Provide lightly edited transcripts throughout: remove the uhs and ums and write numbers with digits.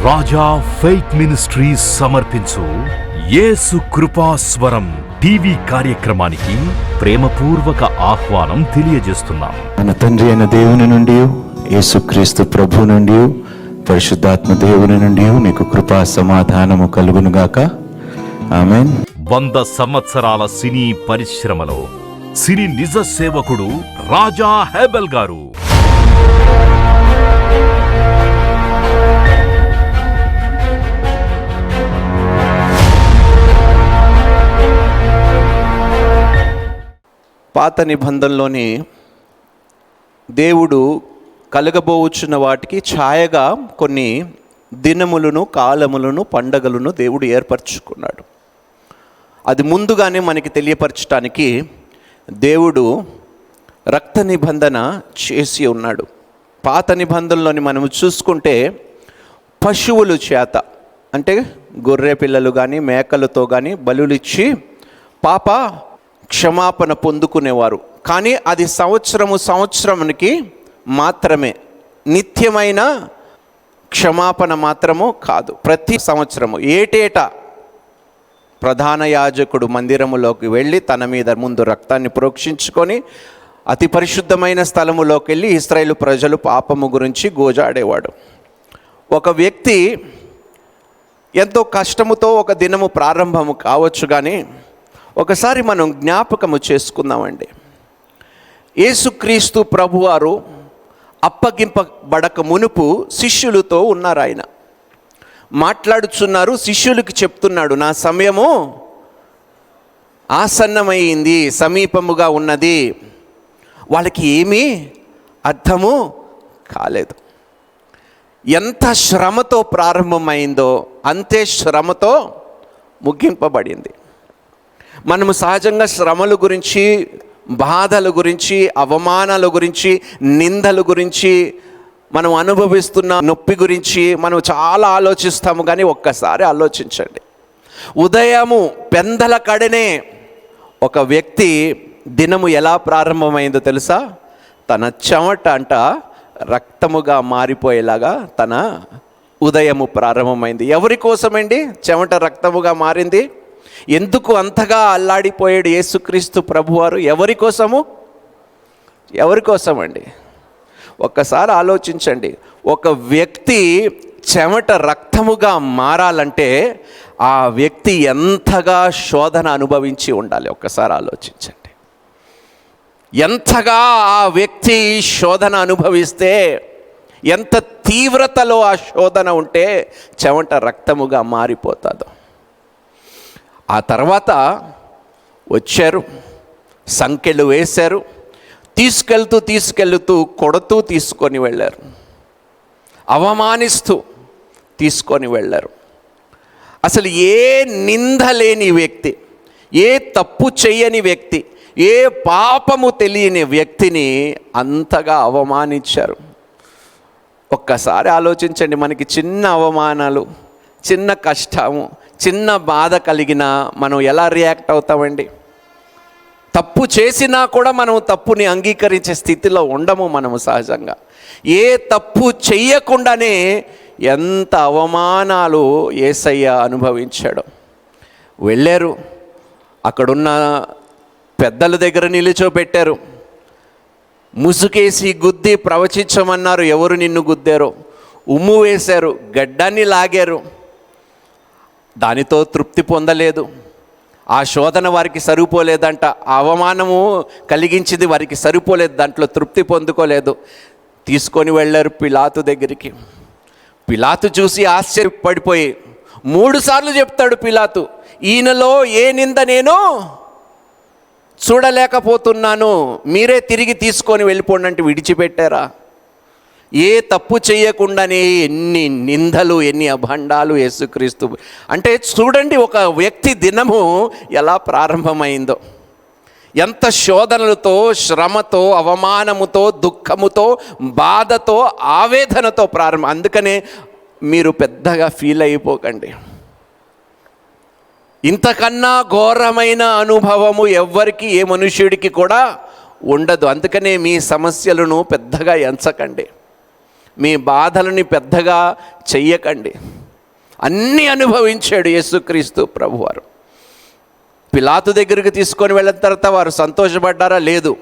రాజా faith ministries సమర్పించు యేసు కృపాస్వరం TV కార్యక్రమానికి ప్రేమపూర్వక ఆహ్వానం తెలియజేస్తున్నాం. మన తండ్రి అయిన దేవుని నుండి, యేసుక్రీస్తు ప్రభు నుండి, పరిశుద్ధాత్మ దేవుని నుండి మీకు కృపా సమాధానము కలుగునుగాక. ఆమేన్. 100 సంవత్సరాల సినీ పరిశ్రమలో సినీ నిజ సేవకుడు రాజా హేబెల్ గారు పాత నిబంధనలోని దేవుడు కలగబోచున్న వాటికి ఛాయగా కొన్ని దినములను, కాలములను, పండగలను దేవుడు ఏర్పరచుకున్నాడు. అది ముందుగానే మనకి తెలియపరచడానికి దేవుడు రక్త నిబంధన చేసి ఉన్నాడు. పాత నిబంధనలోని మనం చూసుకుంటే పశువుల చేత, అంటే గొర్రె పిల్లలు కానీ మేకలతో కానీ బలులిచ్చి పాప క్షమాపణ పొందుకునేవారు. కానీ అది సంవత్సరానికి మాత్రమే, నిత్యమైన క్షమాపణ మాత్రము కాదు. ప్రతి సంవత్సరము ఏటేటా ప్రధాన యాజకుడు మందిరములోకి వెళ్ళి తన మీద ముందు రక్తాన్ని ప్రోక్షించుకొని అతి పరిశుద్ధమైన స్థలములోకి వెళ్ళి ఇశ్రాయేలు ప్రజలు పాపము గురించి గోజాడేవాడు. ఒక వ్యక్తి ఎంతో కష్టముతో ఒక దినము ప్రారంభము కావచ్చు, కానీ ఒకసారి మనం జ్ఞాపకము చేసుకుందామండి. యేసుక్రీస్తు ప్రభువారు అప్పగింపబడక మునుపు శిష్యులతో ఉన్నారు. ఆయన మాట్లాడుచున్నారు, శిష్యులకి చెప్తున్నాడు, నా సమయము ఆసన్నమైంది, సమీపముగా ఉన్నది. వాళ్ళకి ఏమీ అర్థము కాలేదు. ఎంత శ్రమతో ప్రారంభమైందో అంతే శ్రమతో ముగింపబడింది. మనము సహజంగా శ్రమల గురించి, బాధల గురించి, అవమానాల గురించి, నిందల గురించి, మనం అనుభవిస్తున్న నొప్పి గురించి మనం చాలా ఆలోచిస్తాము. కానీ ఒక్కసారి ఆలోచించండి, ఉదయము పెందల కడనే ఒక వ్యక్తి దినము ఎలా ప్రారంభమైందో తెలుసా? తన చెమట రక్తముగా మారిపోయేలాగా తన ఉదయము ప్రారంభమైంది. ఎవరి కోసమండి చెమట రక్తముగా మారింది? ఎందుకు అంతగా అల్లాడిపోయాడు యేసుక్రీస్తు ప్రభువారు? ఎవరి కోసము? ఎవరి కోసమండి? ఒక్కసారి ఆలోచించండి. ఒక వ్యక్తి చెమట రక్తముగా మారాలంటే ఆ వ్యక్తి ఎంతగా శోధన అనుభవించి ఉండాలి? ఒక్కసారి ఆలోచించండి. ఎంతగా ఆ వ్యక్తి శోధన అనుభవిస్తే, ఎంత తీవ్రతలో ఆ శోధన ఉంటే చెమట రక్తముగా మారిపోతుందో. ఆ తర్వాత వచ్చారు, సంకెళ్ళు వేశారు, తీసుకెళ్తూ కొడుతూ తీసుకొని వెళ్ళారు, అవమానిస్తూ తీసుకొని వెళ్ళారు. అసలు ఏ నింద లేని వ్యక్తి, ఏ తప్పు చేయని వ్యక్తి, ఏ పాపము తెలియని వ్యక్తిని అంతగా అవమానించారు. ఒక్కసారి ఆలోచించండి. మనకి చిన్న అవమానాలు, చిన్న కష్టము, చిన్న బాధ కలిగినా మనం ఎలా రియాక్ట్ అవుతామండి? తప్పు చేసినా కూడా మనం తప్పుని అంగీకరించే స్థితిలో ఉండము మనము సహజంగా. ఏ తప్పు చెయ్యకుండానే ఎంత అవమానాలు యేసయ్య అనుభవించాడు. వెళ్ళారు, అక్కడున్న పెద్దల దగ్గర నిలుచోబెట్టారు, ముసుకేసి గుద్ది ప్రవచించమన్నారు. ఎవరు నిన్ను గుద్దారో? ఉమ్ము వేశారు, గడ్డాన్ని లాగారు. దానితో తృప్తి పొందలేదు. ఆ శోధన వారికి సరిపోలేదంట. ఆ అవమానము కలిగించింది వారికి సరిపోలేదు, దాంట్లో తృప్తి పొందుకోలేదు. తీసుకొని వెళ్ళారు పిలాతు దగ్గరికి. పిలాతు చూసి ఆశ్చర్యపడిపోయి 3 సార్లు చెప్తాడు పిలాతు, ఈయనలో ఏ నింద నేను చూడలేకపోతున్నాను, మీరే తిరిగి తీసుకొని వెళ్ళిపోండి అంటే విడిచిపెట్టారా? ఏ తప్పు చేయకుండానే ఎన్ని నిందలు, ఎన్ని అభండాలు యేసుక్రీస్తు. అంటే చూడండి, ఒక వ్యక్తి దినము ఎలా ప్రారంభమైందో, ఎంత శోధనలతో, శ్రమతో, అవమానముతో, దుఃఖముతో, బాధతో, ఆవేదనతో ప్రారంభం. అందుకనే మీరు పెద్దగా ఫీల్ అయిపోకండి. ఇంతకన్నా ఘోరమైన అనుభవము ఎవ్వరికి, ఏ మనుష్యుడికి కూడా ఉండదు. అందుకనే మీ సమస్యలను పెద్దగా ఎంచకండి, మీ బాధలని పెద్దగా చెయ్యకండి. అన్నీ అనుభవించాడు యేసుక్రీస్తు ప్రభువారు. పిలాతు దగ్గరికి తీసుకొని వెళ్ళిన తర్వాత వారు సంతోషపడ్డారా? లేదు.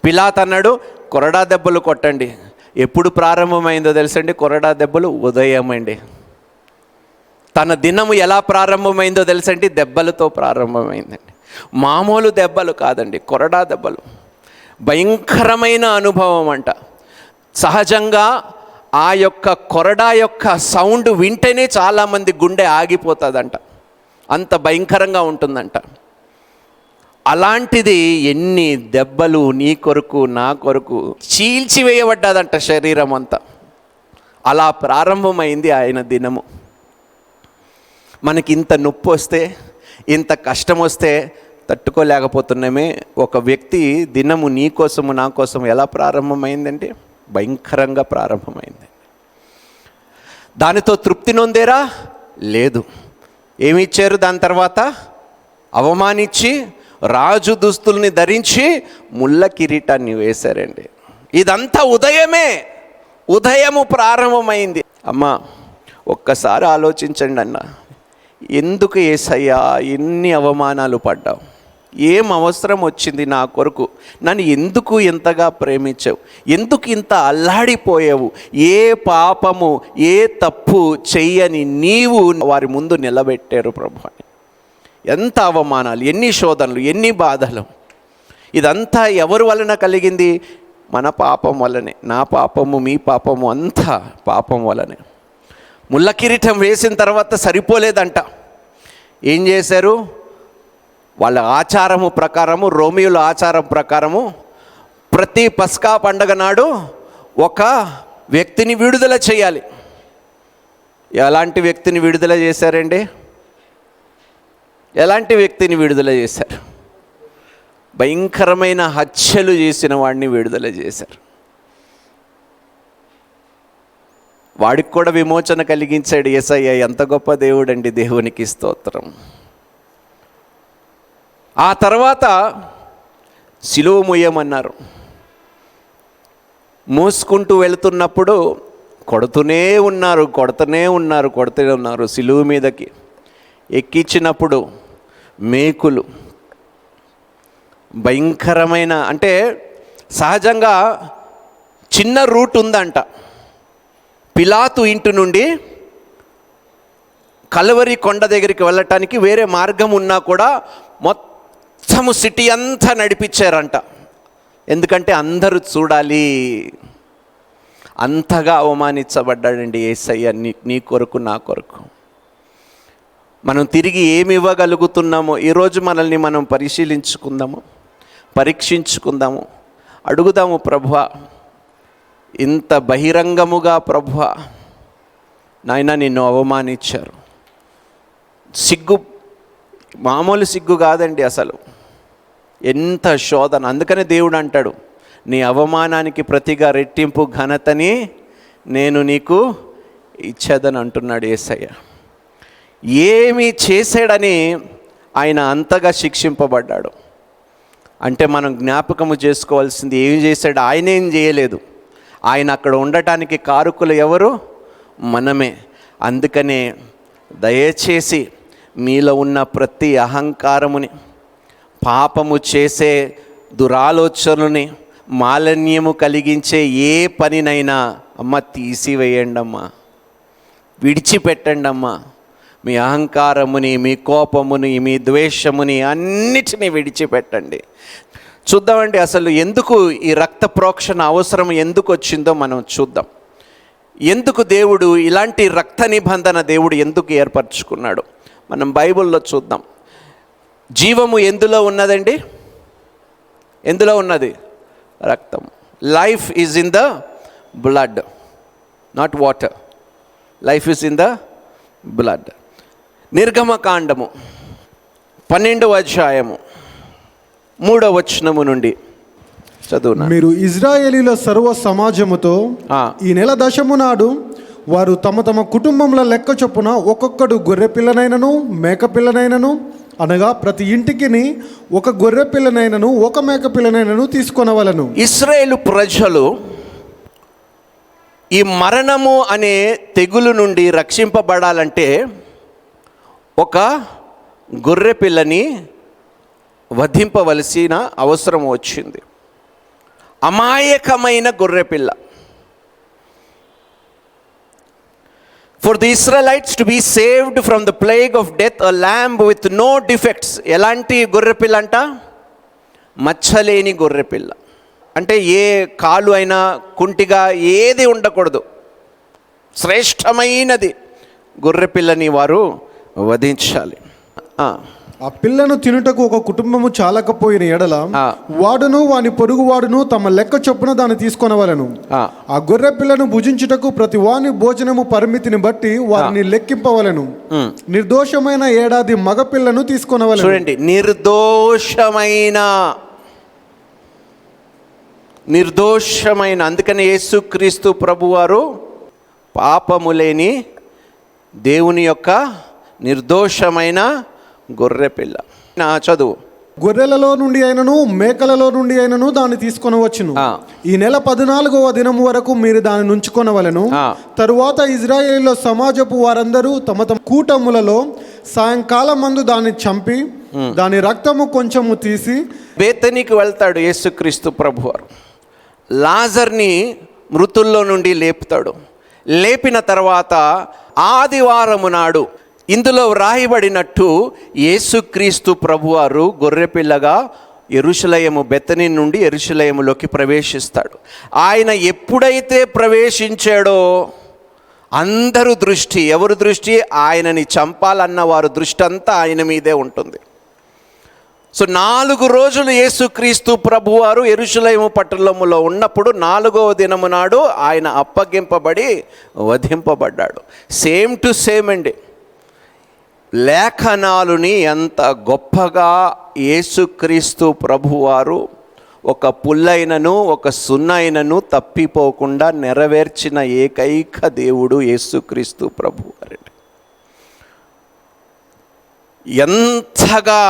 పిలాతు అన్నాడు, కొరడా దెబ్బలు కొట్టండి. ఎప్పుడు ప్రారంభమైందో తెలుసండి? కొరడా దెబ్బలు ఉదయం అండి. తన దినము ఎలా ప్రారంభమైందో తెలుసండి? దెబ్బలతో ప్రారంభమైందండి. మామూలు దెబ్బలు కాదండి, కొరడా దెబ్బలు. భయంకరమైన అనుభవం అంట. సహజంగా ఆ యొక్క కొరడా యొక్క సౌండ్ వింటేనే చాలామంది గుండె ఆగిపోతుందంట, అంత భయంకరంగా ఉంటుందంట. అలాంటిది ఎన్ని దెబ్బలు నీ కొరకు నా కొరకు చీల్చివేయబడ్డదంట శరీరం అంతా. అలా ప్రారంభమైంది ఆయన దినము. మనకి ఇంత నొప్పి వస్తే, ఇంత కష్టం వస్తే తట్టుకోలేకపోతున్నామే. ఒక వ్యక్తి దినము నీ కోసము నా కోసం ఎలా ప్రారంభమైందంటే భయంకరంగా ప్రారంభమైంది. దానితో తృప్తి నొందేరా? లేదు. ఏమి ఇచ్చారు దాని తర్వాత? అవమానించి రాజు దుస్తుల్ని ధరించి ముళ్ళ కిరీటాన్ని వేశారండి. ఇదంతా ఉదయము ప్రారంభమైంది. అమ్మా ఒక్కసారి ఆలోచించండి అన్న, ఎందుకు యేసయ్యా ఎన్ని అవమానాలు పడ్డావు? ఏం అవసరం వచ్చింది నా కొరకు? నన్ను ఎందుకు ఎంతగా ప్రేమించావు? ఎందుకు ఇంత అల్లాడిపోయావు? ఏ పాపము ఏ తప్పు చెయ్యని నీవు వారి ముందు నిలబెట్టారు ప్రభు అని. ఎంత అవమానాలు, ఎన్ని శోధనలు, ఎన్ని బాధలు. ఇదంతా ఎవరి వలన కలిగింది? మన పాపం వల్లనే. నా పాపము మీ పాపము అంతా పాపం వల్లనే. ముళ్ళ కిరీటం వేసిన తర్వాత సరిపోలేదంట. ఏం చేశారు? వాళ్ళ ఆచారము ప్రకారము, రోమియోల ఆచారం ప్రకారము ప్రతి పస్కా పండగ నాడు ఒక వ్యక్తిని విడుదల చేయాలి. ఎలాంటి వ్యక్తిని విడుదల చేశారండి? ఎలాంటి వ్యక్తిని విడుదల చేశారు? భయంకరమైన హత్యలు చేసిన వాడిని విడుదల చేశారు. వాడికి కూడా విమోచన కలిగించాడు యేసయ్య. ఎంత గొప్ప దేవుడు అండి! దేవునికి స్తోత్రం. ఆ తర్వాత సిలువ మోయమన్నారు. మోసుకుంటూ వెళుతున్నప్పుడు కొడుతూనే ఉన్నారు సిలువ మీదకి. ఎక్కించినప్పుడు మేకులు, భయంకరమైన, అంటే సహజంగా చిన్న రూట్ ఉందంట. పిలాతు ఇంటి నుండి కల్వరి కొండ దగ్గరికి వెళ్ళటానికి వేరే మార్గం ఉన్నా కూడా మొత్తము సిటీ అంతా నడిపించారంట. ఎందుకంటే అందరూ చూడాలి. అంతగా అవమానించబడ్డాడండి యేసయ్య నీ కొరకు నా కొరకు. మనం తిరిగి ఏమి ఇవ్వగలుగుతున్నామో ఈరోజు మనల్ని మనం పరిశీలించుకుందాము, పరీక్షించుకుందాము, అడుగుదాము. ప్రభువా, ఇంత బహిరంగముగా ప్రభువా నాయన నిన్ను అవమానించారు. సిగ్గు మామూలు సిగ్గు కాదండి అసలు. ఎంత శోధన. అందుకనే దేవుడు అంటాడు, నీ అవమానానికి ప్రతిగా రెట్టింపు ఘనతని నేను నీకు ఇచ్చేదని అంటున్నాడు యేసయ్య. ఏమి చేశాడని ఆయన అంతగా శిక్షింపబడ్డాడు అంటే మనం జ్ఞాపకము చేసుకోవాల్సింది, ఏం చేశాడు? ఆయన ఏం చేయలేదు. ఆయన అక్కడ ఉండటానికి కారకులు ఎవరు? మనమే. అందుకనే దయచేసి మీలో ఉన్న ప్రతి అహంకారముని, పాపము చేసే దురాలోచనని, మాలిన్యము కలిగించే ఏ పనినైనా అమ్మ తీసివేయండి అమ్మా, విడిచిపెట్టండి అమ్మా. మీ అహంకారముని, మీ కోపముని, మీ ద్వేషముని అన్నిటినీ విడిచిపెట్టండి. చూద్దామండి అసలు ఎందుకు ఈ రక్త ప్రోక్షణ అవసరం ఎందుకు వచ్చిందో మనం చూద్దాం. ఎందుకు దేవుడు ఇలాంటి రక్త నిబంధన దేవుడు ఎందుకు ఏర్పరచుకున్నాడు మనం బైబిల్లో చూద్దాం. జీవము ఎందులో ఉన్నదండి? ఎందులో ఉన్నది? రక్తం. Life is in the blood, not water. Life is in the blood. నిర్గమకాండము 12వ అధ్యాయము 3వ వచనము నుండి చదువునా. మీరు ఇజ్రాయేలీల సర్వ సమాజముతో ఈ నెల దశము నాడు వారు తమ తమ కుటుంబముల లెక్క చొప్పున ఒక్కొక్కడు గొర్రె పిల్లనైనను మేక పిల్లనైనను, అనగా ప్రతి ఇంటికి ఒక గొర్రె పిల్లనైనను ఒక మేక పిల్లనైనను తీసుకొనవలను. ఇశ్రాయేలు ప్రజలు ఈ మరణము అనే తెగులు నుండి రక్షింపబడాలంటే ఒక గొర్రె పిల్లని వధింపవలసిన అవసరం వచ్చింది. అమాయకమైన గొర్రె పిల్ల. For the Israelites to be saved from the plague of death, a lamb with no defects. ఎలాంటి గొర్రెపిల్ల అంట? మచ్చలేని గొర్రెపిల్ల. అంటే ఏ కాలు అయినా కుంటిగా ఏది ఉండకూడదు. శ్రేష్టమైనది గొర్రెపిల్లని వారు వధించాలి. ఆ పిల్లను తినుటకు ఒక కుటుంబము చాలకపోయిన ఎడల వాడును వాని పొరుగు వాడును తమ లెక్క చొప్పున దాన్ని తీసుకొనవలెను. ఆ గొర్రె పిల్లను భుజించుటకు ప్రతి వాని భోజనము పరిమితిని బట్టి వారిని లెక్కింపవలెను. నిర్దోషమైన ఏడాది మగ పిల్లను తీసుకొనవలెను. చూడండి, నిర్దోషమైన అందుకని యేసుక్రీస్తు ప్రభువారు పాపము లేని దేవుని యొక్క నిర్దోషమైన గొర్రెపిల్ల. చదువు. గొర్రెలలో నుండి అయినను మేకలలో నుండి అయినను దాన్ని తీసుకొనవచ్చును. ఈ నెల 14వ దినము వరకు మీరు దాన్ని ఉంచుకొనవలెను. తరువాత ఇజ్రాయేలీయుల సమాజపు వారందరూ తమ తమ కూటములలో సాయంకాలం మందు దాన్ని చంపి దాని రక్తము కొంచెము తీసి బేతనీకి వెళ్తాడు యేసుక్రీస్తు ప్రభువారు. లాజర్ని మృతుల్లో నుండి లేపుతాడు. లేపిన తర్వాత ఆదివారము నాడు ఇందులో వ్రాయబడినట్టు యేసుక్రీస్తు ప్రభువారు గొర్రెపిల్లగా యెరూషలేము బెతనీ నుండి యెరూషలేములోకి ప్రవేశిస్తాడు. ఆయన ఎప్పుడైతే ప్రవేశించాడో అందరు దృష్టి, ఎవరి దృష్టి? ఆయనని చంపాలన్న వారి దృష్టి అంతా ఆయన మీదే ఉంటుంది. సో 4 రోజులు యేసుక్రీస్తు ప్రభువారు యెరూషలేము పట్టణములో ఉన్నప్పుడు 4వ దినము నాడు ఆయన అప్పగింపబడి వధింపబడ్డాడు. సేమ్ టు సేమ్ అండి. లేఖనాలుని ఎంత గొప్పగా యేసుక్రీస్తు ప్రభువారు ఒక పుల్లైనను ఒక సున్నైనను తప్పిపోకుండా నెరవేర్చిన ఏకైక దేవుడు యేసుక్రీస్తు ప్రభువారు. ఎంతగా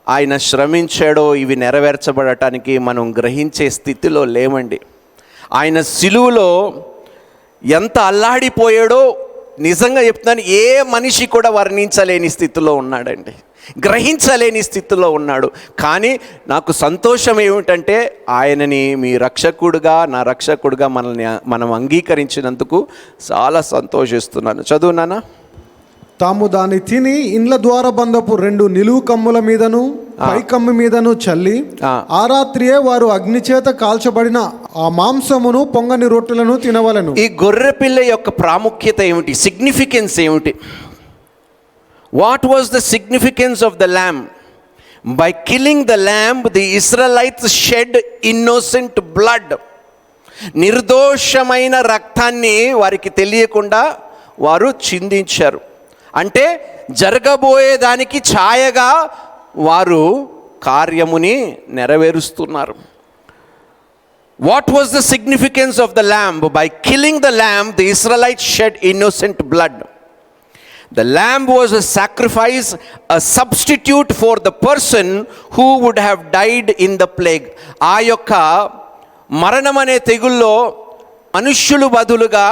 ఆయన శ్రమించాడో ఇవి నెరవేర్చబడటానికి మనం గ్రహించే స్థితిలో లేమండి. ఆయన సిలువలో ఎంత అల్లాడిపోయాడో నిజంగా చెప్తున్నాను, ఏ మనిషి కూడా వర్ణించలేని స్థితిలో ఉన్నాడండి, గ్రహించలేని స్థితిలో ఉన్నాడు. కానీ నాకు సంతోషం ఏమిటంటే ఆయనని మీ రక్షకుడుగా, నా రక్షకుడుగా మనం అంగీకరించినందుకు చాలా సంతోషిస్తున్నాను. చదువునానా. తాము దాన్ని తిని ఇండ్ల ద్వార బంధపు 2 నిలువు కమ్ముల మీదను పై కమ్ము మీదను చల్లి ఆ రాత్రియే వారు అగ్ని చేత కాల్చబడిన ఆ మాంసమును పొంగని రొట్టెలను తినవలెను. ఈ గొర్రెపిల్ల యొక్క ప్రాముఖ్యత ఏమిటి? సిగ్నిఫికెన్స్ ఏమిటి? What was the significance of the lamb? By killing the lamb the Israelites shed innocent blood. నిర్దోషమైన రక్తాన్ని వారికి తెలియకుండా వారు చిందించారు. అంటే జరగబోయేదానికి ఛాయగా వారు కార్యముని నెరవేరుస్తున్నారు. What was the significance of the lamb? By killing the lamb the Israelites shed innocent blood. The lamb was a sacrifice, a substitute for the person who would have died in the plague. ఆ యొక్క మరణం అనే తెగుల్లో మనుష్యులు బదులుగా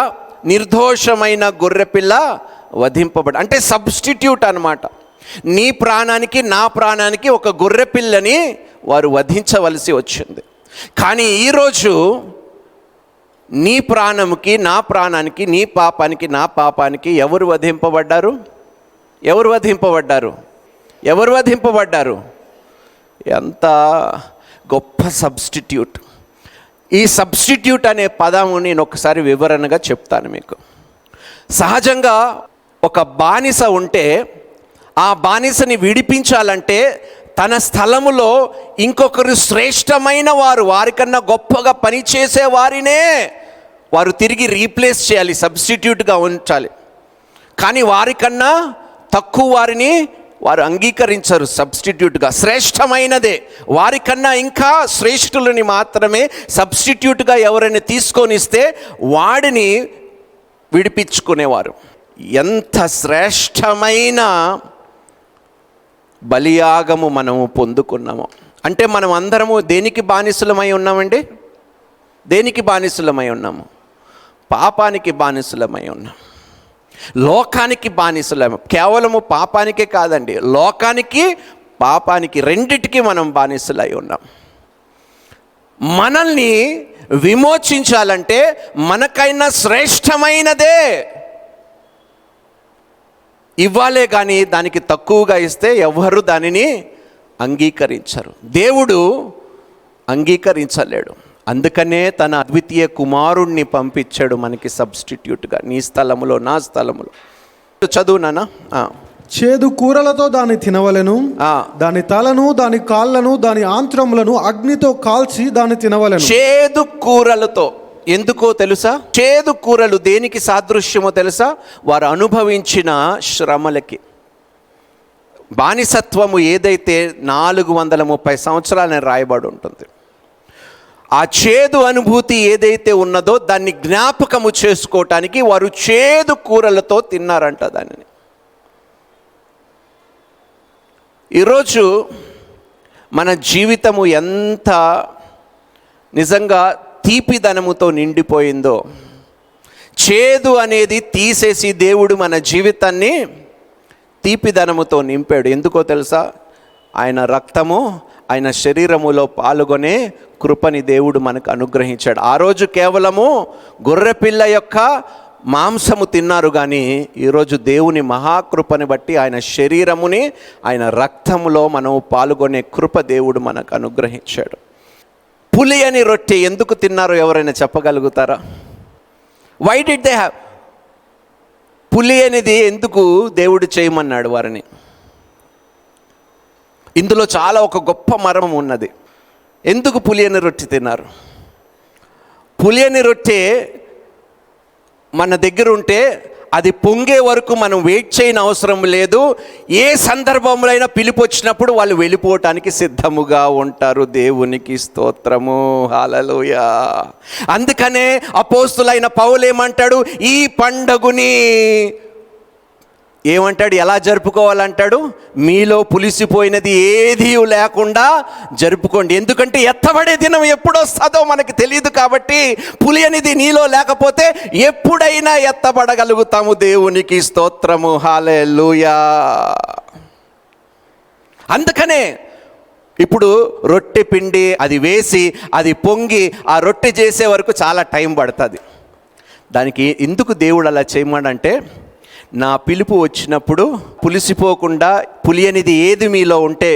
నిర్దోషమైన గొర్రెపిల్ల వధింపబడి, అంటే substitute అన్నమాట. నీ ప్రాణానికి నా ప్రాణానికి ఒక గొర్రెపిల్లని వారు వధించవలసి వచ్చింది. కానీ ఈరోజు నీ ప్రాణంకి నా ప్రాణానికి, నీ పాపానికి నా పాపానికి ఎవరు వధింపబడ్డారు? ఎవరు వధింపబడ్డారు? ఎవరు వధింపబడ్డారు? ఎంత గొప్ప సబ్స్టిట్యూట్! ఈ సబ్స్టిట్యూట్ అనే పదము నేను ఒకసారి వివరణగా చెప్తాను మీకు. సహజంగా ఒక బానిస ఉంటే ఆ బానిసని విడిపించాలంటే తన స్థలములో ఇంకొకరు శ్రేష్టమైన వారు, వారికన్నా గొప్పగా పనిచేసే వారినే వారు తిరిగి రీప్లేస్ చేయాలి, సబ్స్టిట్యూట్గా ఉంచాలి. కానీ వారికన్నా తక్కువ వారిని వారు అంగీకరించరు సబ్స్టిట్యూట్గా. శ్రేష్టమైనదే, వారికన్నా ఇంకా శ్రేష్ఠులని మాత్రమే సబ్స్టిట్యూట్గా ఎవరైనా తీసుకొని ఇస్తే వాడిని విడిపించుకునేవారు. ఎంత శ్రేష్టమైన బలియాగము మనము పొందుకున్నాము. అంటే మనం అందరము దేనికి బానిసలమై ఉన్నామండి? దేనికి బానిసలమై ఉన్నాము? పాపానికి బానిసలమై ఉన్నాం, లోకానికి బానిసలము. కేవలము పాపానికే కాదండి, లోకానికి పాపానికి రెండిటికి మనం బానిసలై ఉన్నాం. మనల్ని విమోచించాలంటే మనకైనా శ్రేష్టమైనదే ఇవ్వాలే కానీ దానికి తక్కువగా ఇస్తే ఎవరు దానిని అంగీకరించరు. దేవుడు అంగీకరించలేడు. అందుకనే తన అద్వితీయ కుమారుణ్ణి పంపించాడు మనకి సబ్స్టిట్యూట్గా, నీ స్థలములో నా స్థలములో. చదువునానా? చేదు కూరలతో దాన్ని తినవలెను, దాని తలను దాని కాళ్ళను దాని ఆంత్రములను అగ్నితో కాల్చి దాన్ని తినవలెను. చేదు కూరలతో. ఎందుకో తెలుసా? చేదు కూరలు దేనికి సాదృశ్యమో తెలుసా? వారు అనుభవించిన శ్రమలకి. బానిసత్వము ఏదైతే 430 సంవత్సరాలని రాయబడి ఉంటుంది, ఆ చేదు అనుభూతి ఏదైతే ఉన్నదో దాన్ని జ్ఞాపకము చేసుకోవటానికి వారు చేదు కూరలతో తిన్నారంట దానిని. ఈరోజు మన జీవితము ఎంత నిజంగా తీపిదనముతో నిండిపోయిందో, చేదు అనేది తీసేసి దేవుడు మన జీవితాన్ని తీపిదనముతో నింపాడు. ఎందుకో తెలుసా? ఆయన రక్తము, ఆయన శరీరములో పాల్గొనే కృపని దేవుడు మనకు అనుగ్రహించాడు. ఆ రోజు కేవలము గొర్రెపిల్ల యొక్క మాంసము తిన్నారు, కానీ ఈరోజు దేవుని మహాకృపని బట్టి ఆయన శరీరముని, ఆయన రక్తములో మనం పాల్గొనే కృప దేవుడు మనకు అనుగ్రహించాడు. పులి అని రొట్టె ఎందుకు తిన్నారో ఎవరైనా చెప్పగలుగుతారా? Why did they have? పులి అనేది ఎందుకు దేవుడు చేయమన్నాడు వారిని? ఇందులో చాలా ఒక గొప్ప మర్మం ఉన్నది. ఎందుకు పులి అని రొట్టె తిన్నారు? పులి అని రొట్టె మన దగ్గర ఉంటే అది పొంగే వరకు మనం వెయిట్ చేయని అవసరం లేదు. ఏ సందర్భంలో అయినా పిలుపు వచ్చినప్పుడు వాళ్ళు వెళ్ళిపోవటానికి సిద్ధముగా ఉంటారు. దేవునికి స్తోత్రము, హల్లెలూయా. అందుకనే అపోస్తులైన పౌలు ఏమంటాడు? ఈ పండగుని ఏమంటాడు? ఎలా జరుపుకోవాలంటాడు? మీలో పులిసిపోయినది ఏదీ లేకుండా జరుపుకోండి. ఎందుకంటే ఎత్తబడే దినం ఎప్పుడు వస్తుందో మనకు తెలియదు. కాబట్టి పులి అనేది నీలో లేకపోతే ఎప్పుడైనా ఎత్తబడగలుగుతాము. దేవునికి స్తోత్రము, హల్లెలూయా. అందుకనే ఇప్పుడు రొట్టె పిండి అది వేసి అది పొంగి ఆ రొట్టె చేసే వరకు చాలా టైం పడుతుంది. దానికి ఎందుకు దేవుడు అలా చేయమనంటే, నా పిలుపు వచ్చినప్పుడు పులిసిపోకుండా పులి అనేది ఏది మీలో ఉంటే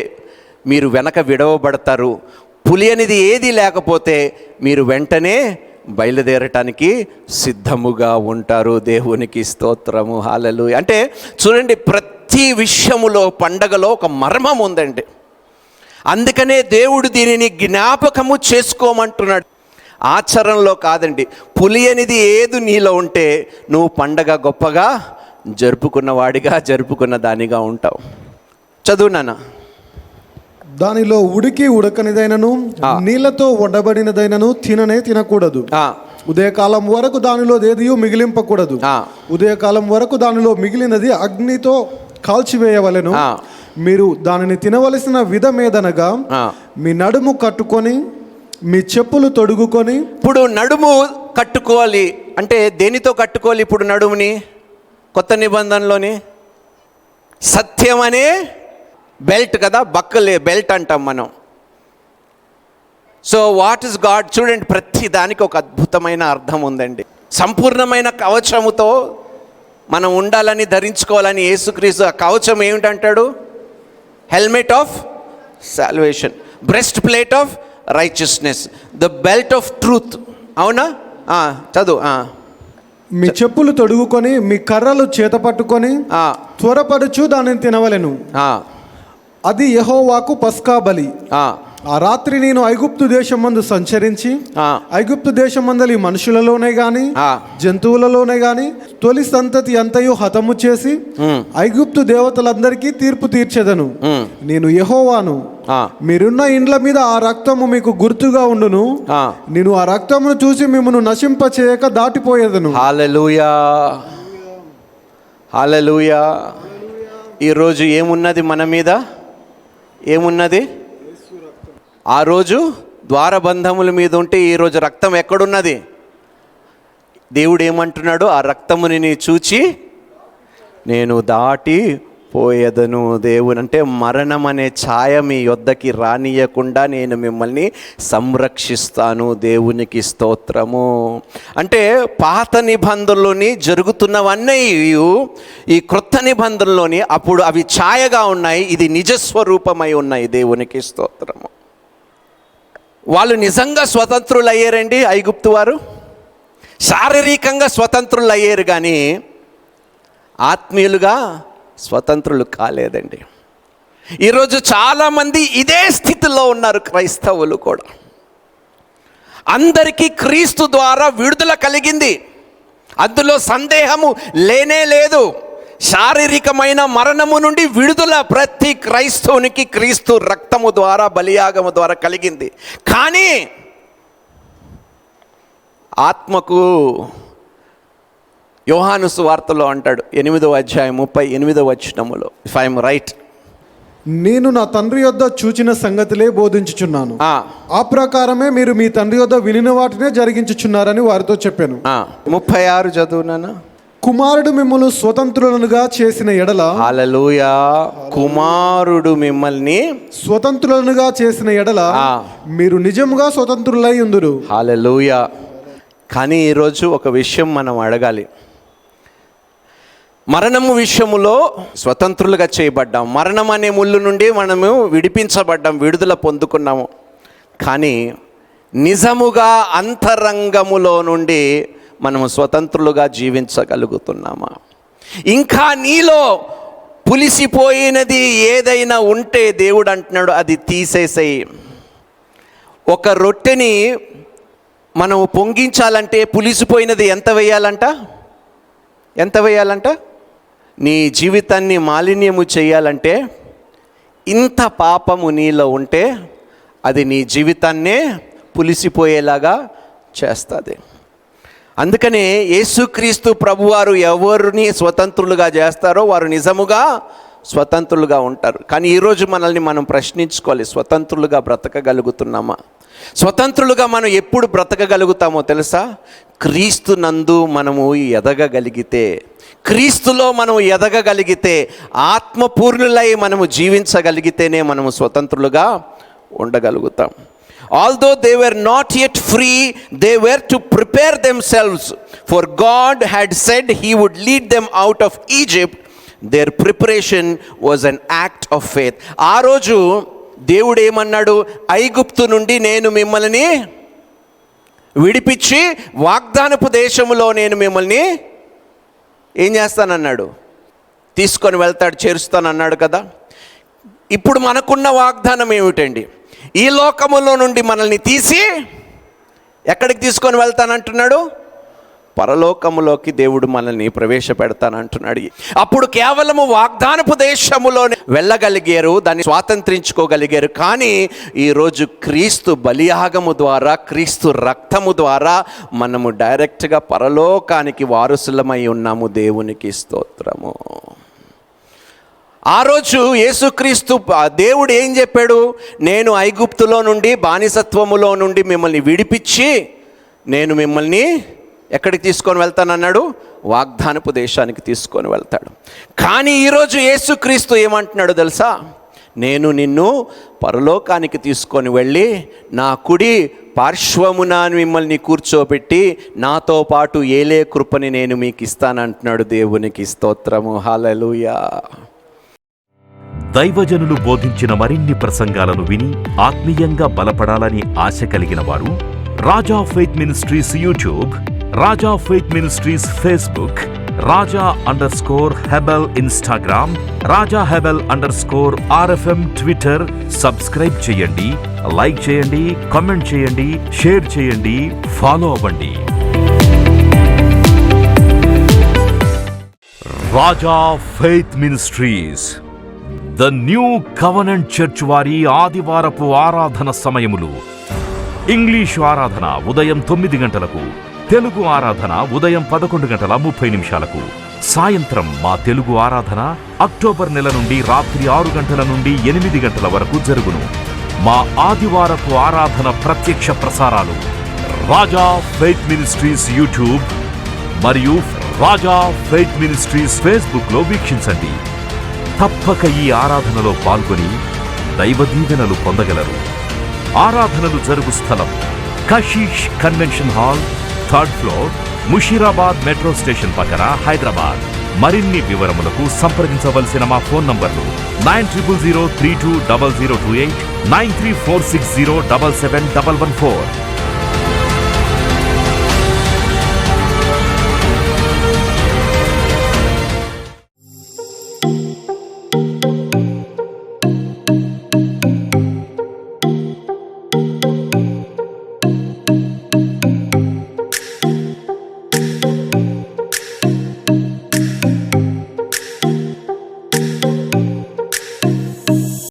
మీరు వెనక విడవబడతారు. పులి అనేది ఏది లేకపోతే మీరు వెంటనే బయలుదేరటానికి సిద్ధముగా ఉంటారు. దేవునికి స్తోత్రము, హల్లెలూయా. అంటే చూడండి, ప్రతి విషయములో పండగలో ఒక మర్మం ఉందండి. అందుకనే దేవుడు దీనిని జ్ఞాపకము చేసుకోమంటున్నాడు, ఆచరణలో కాదండి. పులి అనేది ఏది నీలో ఉంటే నువ్వు పండగ గొప్పగా జరుపుకున్న వాడిగా, జరుపుకున్న దానిగా ఉంటావు. చదువు నాన్న. దానిలో ఉడికి ఉడకనిదైనను నీళ్లతో వండబడినదైనను తినకూడదు. ఉదయకాలం వరకు దానిలో ఏదియూ మిగిలింపకూడదు. ఉదయకాలం వరకు దానిలో మిగిలినది అగ్నితో కాల్చివేయవలెను. మీరు దానిని తినవలసిన విధమేదనగా మీ నడుము కట్టుకొని మీ చెప్పులు తొడుగుకొని. ఇప్పుడు నడుము కట్టుకోవాలి అంటే దేనితో కట్టుకోవాలి? ఇప్పుడు నడుముని కొత్త నిబంధనలోని సత్యం అనే బెల్ట్ కదా, బక్కలే బెల్ట్ అంటాం మనం. So what is God? చూడండి, ప్రతి దానికి ఒక అద్భుతమైన అర్థం ఉందండి. సంపూర్ణమైన కవచముతో మనం ఉండాలని, ధరించుకోవాలని యేసుక్రీస్తు. ఆ కవచం ఏమిటంటాడు? Helmet of salvation, breast plate of righteousness, the belt of truth. అవునా? చదువు. మీ చెప్పులు తొడుగుకొని మీ కర్రలు చేత పట్టుకొని త్వరపడుచు దానిని తినవలెను. అది యెహోవాకు పస్కా బలి. ఆ రాత్రి నేను ఐగుప్తు దేశమందు సంచరించి ఐగుప్తు దేశమందలి మనుషులలోనే గాని జంతువులలోనే గాని తొలి సంతతి అంతయు హతము చేసి ఐగుప్తు దేవతలందరికీ తీర్పు తీర్చెదను. నేను యెహోవాను. మీరున్న ఇండ్ల మీద ఆ రక్తము మీకు గుర్తుగా ఉండును. నేను ఆ రక్తమును చూసి మిమ్మల్ని నశింప చేయక దాటిపోయేదను. హల్లెలూయా, హల్లెలూయా. ఈరోజు ఏమున్నది మన మీద? ఏమున్నది? ఆ రోజు ద్వారబంధముల మీద ఉంటే ఈరోజు రక్తం ఎక్కడున్నది? దేవుడు ఏమంటున్నాడు? ఆ రక్తముని నీ చూచి నేను దాటి పోయేదను. దేవుని అంటే మరణం అనే ఛాయ మీ యొద్దకి రానియకుండా నేను మిమ్మల్ని సంరక్షిస్తాను. దేవునికి స్తోత్రము. అంటే పాత నిబంధనలోని జరుగుతున్నవన్నీ ఈ క్రొత్త నిబంధనలోని అప్పుడు అవి ఛాయగా ఉన్నాయి, ఇది నిజస్వరూపమై ఉన్నాయి. దేవునికి స్తోత్రము. వాళ్ళు నిజంగా స్వతంత్రులు అయ్యారండి ఐగుప్తు వారు. శారీరకంగా స్వతంత్రులు అయ్యారు కానీ ఆత్మీయులుగా స్వతంత్రులు కాలేదండి. ఈరోజు చాలామంది ఇదే స్థితిలో ఉన్నారు. క్రైస్తవులు కూడా అందరికీ క్రీస్తు ద్వారా విడుదల కలిగింది, అందులో సందేహము లేనే లేదు. శారీరకమైన మరణము నుండి విడుదల ప్రతి క్రైస్తవునికి క్రీస్తు రక్తము ద్వారా, బలియాగము ద్వారా కలిగింది. కానీ ఆత్మకు యోహాను సువార్తలో అంటాడు 8వ అధ్యాయం 38వ వచనములో, ఇఫ్ ఐఎమ్ రైట్, నేను నా తండ్రి యొద్ద చూచిన సంగతులే బోధించుచున్నాను, ఆ ప్రకారమే మీరు మీ తండ్రి యొద్ద వినిన వాటినే జరిగించుచున్నారని వారితో చెప్పాను. 36 చదువునానా. కుమారుడు మిమ్మల్ని స్వతంత్రులనుగా చేసిన ఎడల, హల్లెలూయా, కుమారుడు మిమ్మల్ని స్వతంత్రులనుగా చేసిన ఎడల మీరు నిజముగా స్వతంత్రులై ఉందురు. హల్లెలూయా. కానీ ఈరోజు ఒక విషయం మనం అడగాలి. మరణము విషయములో స్వతంత్రులుగా చేయబడ్డాం, మరణం అనే ముళ్ళు నుండి మనము విడిపించబడ్డాం, విడుదల పొందుకున్నాము. కానీ నిజముగా అంతరంగములో నుండి మనము స్వతంత్రులుగా జీవించగలుగుతున్నామా? ఇంకా నీలో పులిసిపోయినది ఏదైనా ఉంటే దేవుడు అంటున్నాడు అది తీసేసేయి. ఒక రొట్టెని మనం పొంగించాలంటే పులిసిపోయినది ఎంత వేయాలంట? నీ జీవితాన్ని మాలిన్యము చేయాలంటే ఇంత పాపము నీలో ఉంటే అది నీ జీవితాన్నే పులిసిపోయేలాగా చేస్తుంది. అందుకనే యేసుక్రీస్తు ప్రభువారు ఎవరిని స్వతంత్రులుగా చేస్తారో వారు నిజముగా స్వతంత్రులుగా ఉంటారు. కానీ ఈరోజు మనల్ని మనం ప్రశ్నించుకోవాలి, స్వతంత్రులుగా బ్రతకగలుగుతున్నామా? స్వతంత్రులుగా మనం ఎప్పుడు బ్రతకగలుగుతామో తెలుసా? క్రీస్తు నందు మనము ఎదగగలిగితే, క్రీస్తులో మనం ఎదగగలిగితే, ఆత్మపూర్ణులై మనము జీవించగలిగితేనే మనము స్వతంత్రులుగా ఉండగలుగుతాం. Although they were not yet free, they were to prepare themselves, for God had said He would lead them out of Egypt. Their preparation was an act of faith. ఆ రోజు దేవుడు ఏమన్నాడు? ఐగుప్తు నుండి నేను మిమ్మల్ని విడిపించి వాగ్దానపు దేశములో నేను మిమ్మల్ని ఏం చేస్తానన్నాడు? తీసుకొని వెళ్తాడు, చేరుస్తానన్నాడు కదా. ఇప్పుడు మనకున్న వాగ్దానం ఏమిటండి? ఈ లోకములో నుండి మనల్ని తీసి ఎక్కడికి తీసుకొని వెళ్తానంటున్నాడు? పరలోకములోకి దేవుడు మనల్ని ప్రవేశపెడతానంటున్నాడు. అప్పుడు కేవలము వాగ్దానపు దేశములోనే వెళ్ళగలిగారు, దాన్ని స్వాతంత్రించుకోగలిగారు. కానీ ఈరోజు క్రీస్తు బలియాగము ద్వారా, క్రీస్తు రక్తము ద్వారా మనము డైరెక్ట్గా పరలోకానికి వారసులమై ఉన్నాము. దేవునికి స్తోత్రము. ఆ రోజు యేసుక్రీస్తు దేవుడు ఏం చెప్పాడు? నేను ఐగుప్తులో నుండి, బానిసత్వములో నుండి మిమ్మల్ని విడిపించి నేను మిమ్మల్ని ఎక్కడికి తీసుకొని వెళ్తానన్నాడు? వాగ్దానపు దేశానికి తీసుకొని వెళ్తాడు. కానీ ఈరోజు యేసుక్రీస్తు ఏమంటున్నాడు తెలుసా? నేను నిన్ను పరలోకానికి తీసుకొని వెళ్ళి నా కుడి పార్శ్వమున మిమ్మల్ని కూర్చోబెట్టి నాతో పాటు ఏలే కృపని నేను మీకు ఇస్తానంటున్నాడు. దేవునికి స్తోత్రము. హల్లెలూయా. దైవజనులు బోధించిన మరిన్ని ప్రసంగాలను విని ఆత్మీయంగా బలపడాలని ఆశ కలిగిన వారు Raja faith ministries YouTube, Raja faith ministries Facebook, Raja Hebel Instagram, Raja Hebel RFM Twitter subscribe చేయండి, లైక్ చేయండి, కామెంట్ చేయండి, షేర్ చేయండి, ఫాలో అవ్వండి. Raja faith ministries the new covenant church వారి ఆదివారపు ఆరాధన సమయములు: ఇంగ్లీషు ఆరాధన ఉదయం 9 గంటలకు, తెలుగు ఆరాధన ఉదయం 11:30 సాయంత్రం మా తెలుగు ఆరాధన అక్టోబర్ నెల నుండి రాత్రి 6 గంటల నుండి 8 గంటల వరకు జరుగును. మా ఆదివారపు ఆరాధన ప్రత్యక్ష ప్రసారాలు రాజా ఫెయిత్ మినిస్ట్రీస్ యూట్యూబ్, మరియు రాజా ఫెయిత్ మినిస్ట్రీస్ ఫేస్బుక్ లో వీక్షించండి. తప్పక ఈ ఆరాధనలో పాల్గొని దైవ దీవెనలు పొందగలరు. ఆరాధనలు జరుగు స్థలం Kashish convention hall, 3rd floor, Musheerabad metro station పక్కన, హైదరాబాద్. మరిన్ని వివరములకు సంప్రదించవలసిన మా ఫోన్ నంబర్లు 9000320028, 9346077114.